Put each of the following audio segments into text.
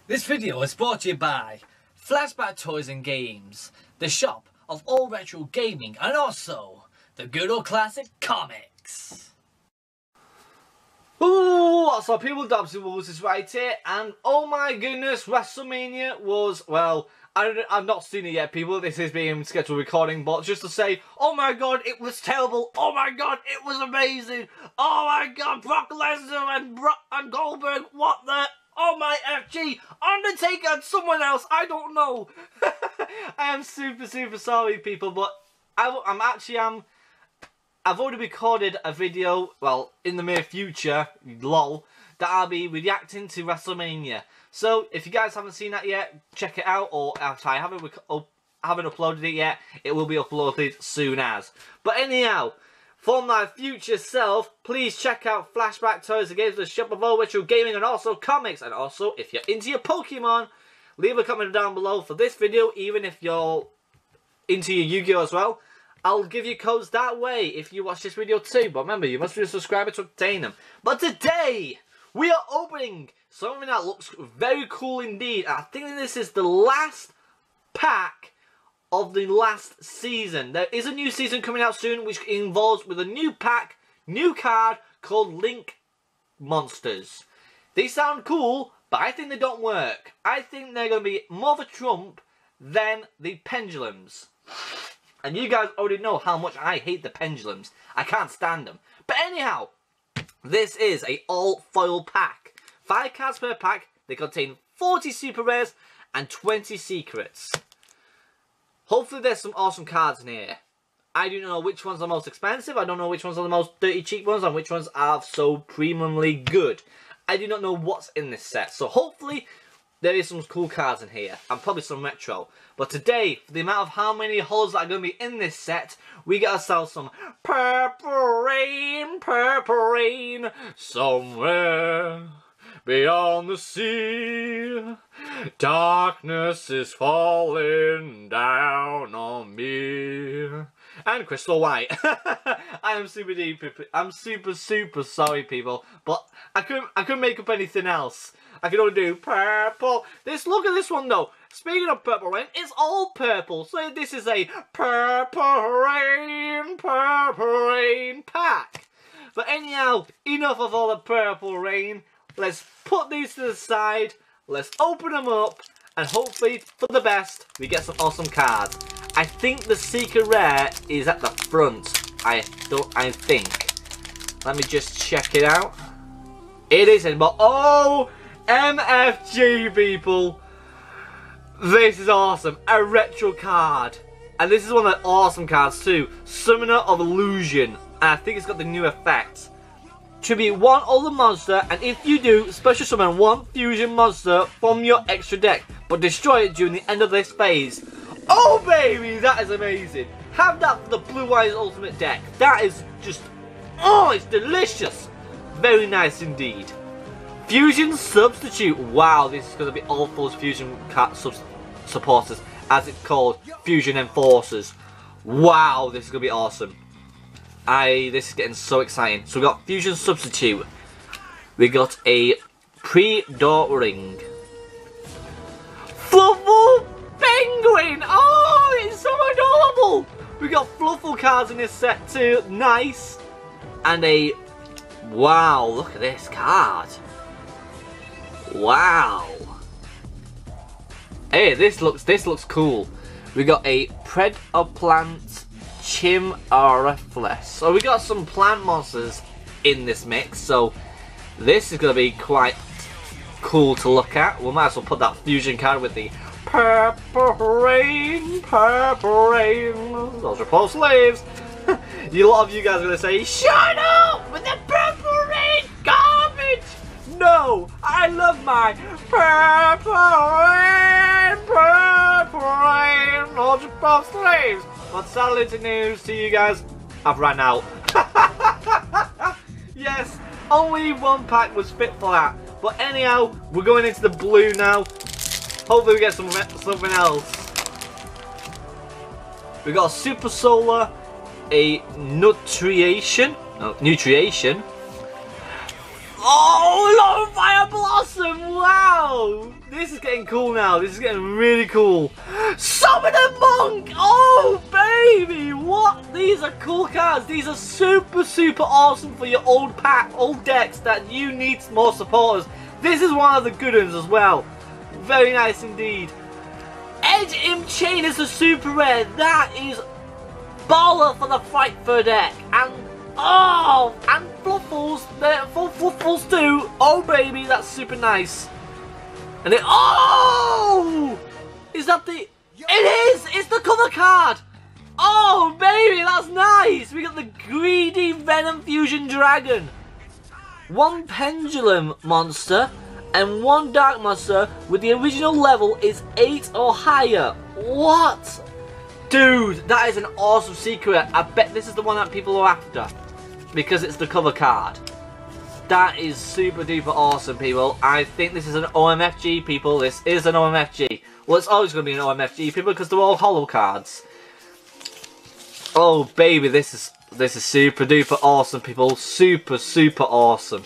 This video is brought to you by Flashback Toys and Games, the shop of all retro gaming and also the good old classic comics. Ooh, what's up people, Dobsy Wolves is right here, and oh my goodness, WrestleMania was, well, I've not seen it yet people, this is being scheduled recording, but just to say, oh my god, it was terrible, oh my god, it was amazing, oh my god, Brock Lesnar and Goldberg, what the, oh my FG, Undertaker and someone else, I don't know. I am super sorry people, but I've already recorded a video, well, in the near future, lol, that I'll be reacting to WrestleMania. So, if you guys haven't seen that yet, check it out, or if I haven't uploaded it yet, it will be uploaded soon as. But anyhow, for my future self, please check out Flashback Toys and Games, the shop of all retro gaming and also comics. And also, if you're into your Pokemon, leave a comment down below for this video, even if you're into your Yu-Gi-Oh as well. I'll give you codes that way if you watch this video too. But remember, you must be a subscriber to obtain them. But today, we are opening something that looks very cool indeed. I think this is the last pack of the last season. There is a new season coming out soon, which involves with a new pack, new card called Link Monsters. They sound cool, but I think they don't work. I think they're going to be more of a trump than the pendulums. And you guys already know how much I hate the pendulums. I can't stand them. But anyhow, this is a all foil pack. 5 cards per pack. They contain 40 super rares and 20 secrets. Hopefully there's some awesome cards in here. I do not know which ones are most expensive. I don't know which ones are the most dirty cheap ones and which ones are so premiumly good. I do not know what's in this set. So hopefully there is some cool cards in here, and probably some retro. But today, for the amount of how many holes that are going to be in this set, we get ourselves some purple rain, somewhere beyond the sea. Darkness is falling down on me. And Crystal White. I am super deep. I'm super sorry, people. But I couldn't make up anything else. I can only do purple. Look at this one though. Speaking of purple rain, it's all purple. So this is a purple rain pack. But anyhow, enough of all the purple rain. Let's put these to the side. Let's open them up. And hopefully, for the best, we get some awesome cards. I think the secret rare is at the front. I think. Let me just check it out. It isn't, but oh, MFG people. This is awesome. A retro card. And this is one of the awesome cards too. Summoner of Illusion. And I think it's got the new effect. Tribute one other monster, and if you do, special summon one fusion monster from your extra deck, but destroy it during the end of this phase. Oh baby, that is amazing. Have that for the Blue Eyes Ultimate deck. That is just, oh, it's delicious. Very nice indeed. Fusion Substitute. Wow, this is going to be all full fusion supporters, as it's called, Fusion Enforcers. Wow, this is going to be awesome. This is getting so exciting. So we got Fusion Substitute. We got a Pre-Door Ring. Fluffle Penguin! Oh, it's so adorable! We got Fluffle cards in this set too. Nice. And a, wow, look at this card. Wow. Hey, this looks cool. We got a Predoplant Chimorefless. So we got some plant monsters in this mix, so this is going to be quite cool to look at. We might as well put that fusion card with the purple rain. Those are poor slaves. A lot of you guys are going to say, shut up with the purple rain garbage. No, I love my purple rain, those are poor slaves. But sadly to news to you guys, I've ran out. Yes, only one pack was fit for that. But anyhow, we're going into the blue now. Hopefully we get something else. We got a Super Solar, a Nutriation. Oh, Lone Fire Blossom! Wow! This is getting cool now. This is getting really cool. Summoner Monk! Oh, baby! What? These are cool cards. These are super, super awesome for your old pack, old decks that you need more supporters. This is one of the good ones as well. Very nice indeed. Edge Chain is a super rare. That is baller for the Fight for deck. And oh, and Fluffles. Fluffles too. Oh baby, that's super nice. And it, oh, is that the? It is. It's the cover card. Oh baby, that's nice. We got the Greedy Venom Fusion Dragon. One Pendulum monster and one Dark monster with the original level is 8 or higher. What? Dude, that is an awesome secret. I bet this is the one that people are after because it's the cover card. That is super duper awesome, people. I think this is an OMFG, people. This is an OMFG. Well, it's always going to be an OMFG, people, because they're all holo cards. Oh, baby, this is super duper awesome, people. Super, super awesome.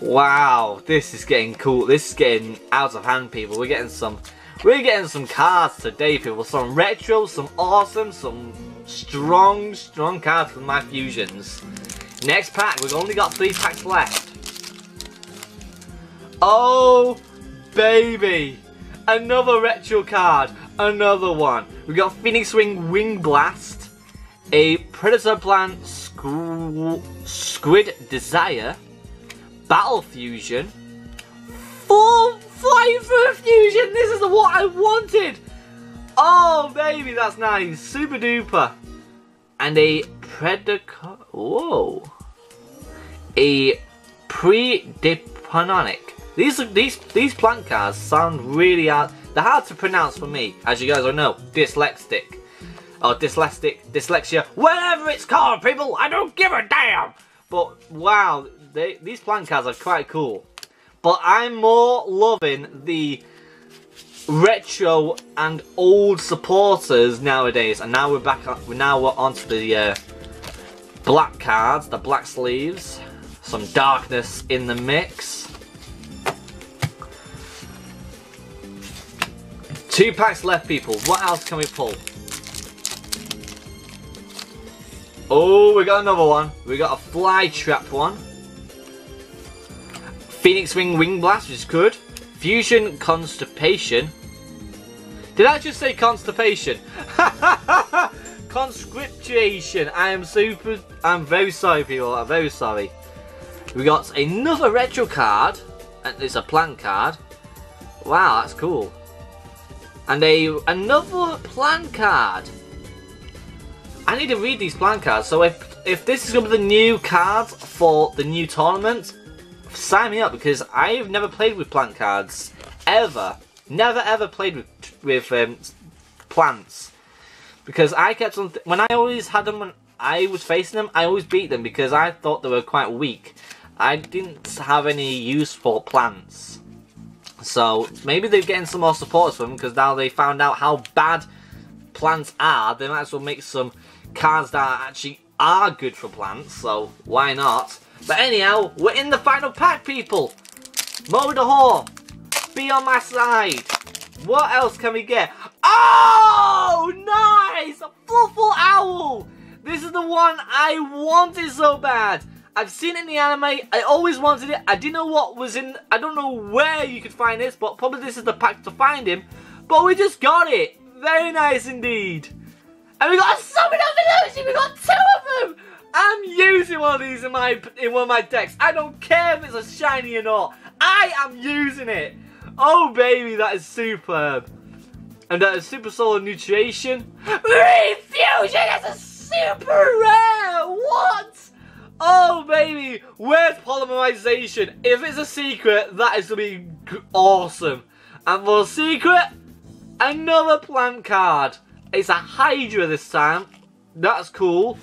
Wow, this is getting cool. This is getting out of hand, people. We're getting some cards today, people. Some retro, some awesome, some strong cards from my fusions. Next pack, we've only got 3 packs left. Oh, baby. Another retro card. Another one. We got Phoenix Wing Blast, a Predator Plant Squid Desire, Battle Fusion, 4 Flying for Fusion. This is what I wanted. Oh baby, that's nice. Super duper. And a Predator. Whoa. A Predeponic. These plant cards sound really hard. They're hard to pronounce for me, as you guys all know. Dyslexic. Or dyslexia. Whatever it's called, people. I don't give a damn. But wow, these plant cards are quite cool. But I'm more loving the retro and old supporters nowadays. And now we're back. Now we're onto the black cards, the black sleeves. Some darkness in the mix. 2 packs left, people. What else can we pull? Oh, we got another one. We got a Fly Trap one. Phoenix Wing Blast, which is good. Fusion Constipation. Did I just say constipation? Conscription. I'm very sorry, people. I'm very sorry. We got another retro card. And it's a plant card. Wow, that's cool. And another plant card. I need to read these plant cards. So if this is going to be the new cards for the new tournament, sign me up, because I've never played with plant cards ever. Never ever played with plants, because I kept on when I always had them when I was facing them, I always beat them because I thought they were quite weak. I didn't have any use for plants. So maybe they're getting some more supporters from them, because now they found out how bad plants are. They might as well make some cards that actually are good for plants, so why not? But anyhow, we're in the final pack, people. Mow the whore. Be on my side. What else can we get? Oh, nice! A Fluffle Owl. This is the one I wanted so bad. I've seen it in the anime. I always wanted it. I didn't know what was in. I don't know where you could find this, but probably this is the pack to find him. But we just got it. Very nice indeed. And we got a Summon of Illusion. We got 2 of them. I'm using one of these in one of my decks. I don't care if it's a shiny or not. I am using it. Oh baby, that is superb. And that is Super Solar Nutrition. Refusion! That's a super rare. What? Oh baby, where's polymerization? If it's a secret, that is going to be awesome. And for a secret, another plant card. It's a Hydra this time. That's cool.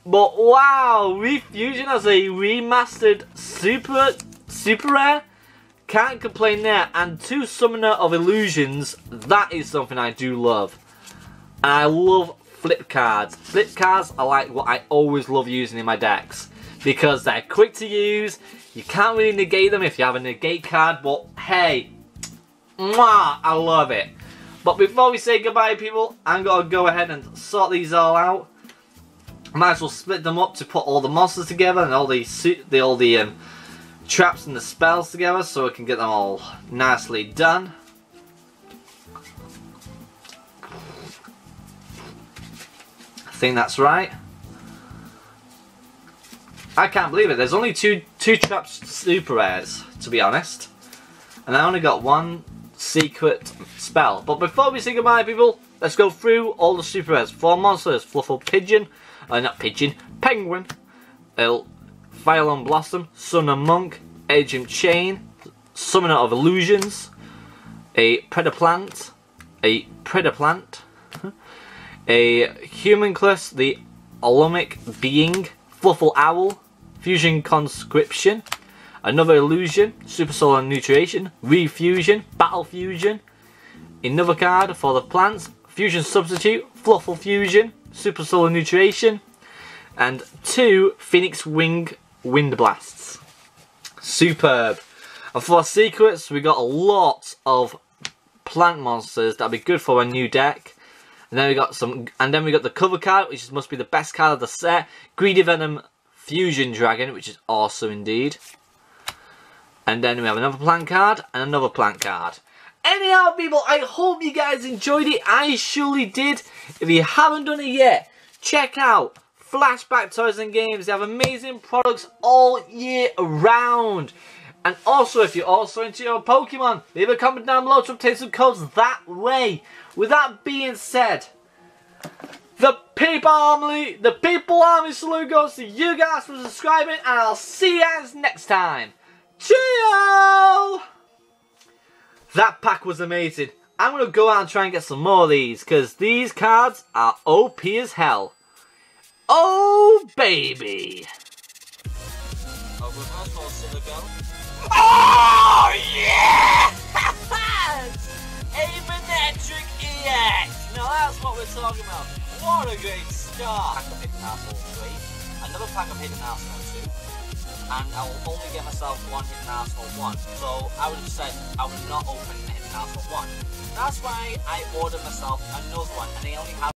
But wow, Refusion as a remastered super rare. Can't complain there. And 2 Summoner of Illusions. That is something I do love. And I love flip cards. Flip cards are like what I always love using in my decks, because they're quick to use. You can't really negate them if you have a negate card, but hey, Mwah! I love it. But before we say goodbye, people, I'm going to go ahead and sort these all out. Might as well split them up to put all the monsters together and all the traps and the spells together so I can get them all nicely done. I think that's right. I can't believe it. There's only two traps super rares, to be honest. And I only got one secret spell. But before we say goodbye, people, let's go through all the super rares. 4 monsters: Fluffle Pigeon, not Pigeon, Penguin, Violon Blossom, Sun and Monk, Agent Chain, Summoner of Illusions, a Predaplant, a Homunculus, the Olumic Being, Fluffle Owl, Fusion Conscription, another Illusion, Super Solar Nutrition, Refusion, Battle Fusion, another card for the plants, Fusion Substitute, Fluffle Fusion, Super Solar Nutrition, and 2 Phoenix Wing Wind Blasts. Superb. And for secrets, we got a lot of plant monsters that'll be good for a new deck. And then we got the cover card, which must be the best card of the set. Greedy Venom Fusion Dragon, which is awesome indeed. And then we have another plant card and another plant card. Anyhow, people, I hope you guys enjoyed it. I surely did. If you haven't done it yet, check out Flashback Toys and Games. They have amazing products all year round. And also, if you're also into your Pokemon, leave a comment down below to obtain some codes that way. With that being said, the People Army salute goes to you guys for subscribing, and I'll see you guys next time. Cheerio! That pack was amazing. I'm going to go out and try and get some more of these, because these cards are OP as hell. Oh, baby! Oh, yeah! Aerometric EX! Now that's what we're talking about. What a great start! Pack of Hidden Arsenal 3, another pack of Hidden Arsenal 2, and I will only get myself 1 Hidden Arsenal 1. So I would have said I would not open Hidden Arsenal 1. That's why I ordered myself another one, and they only have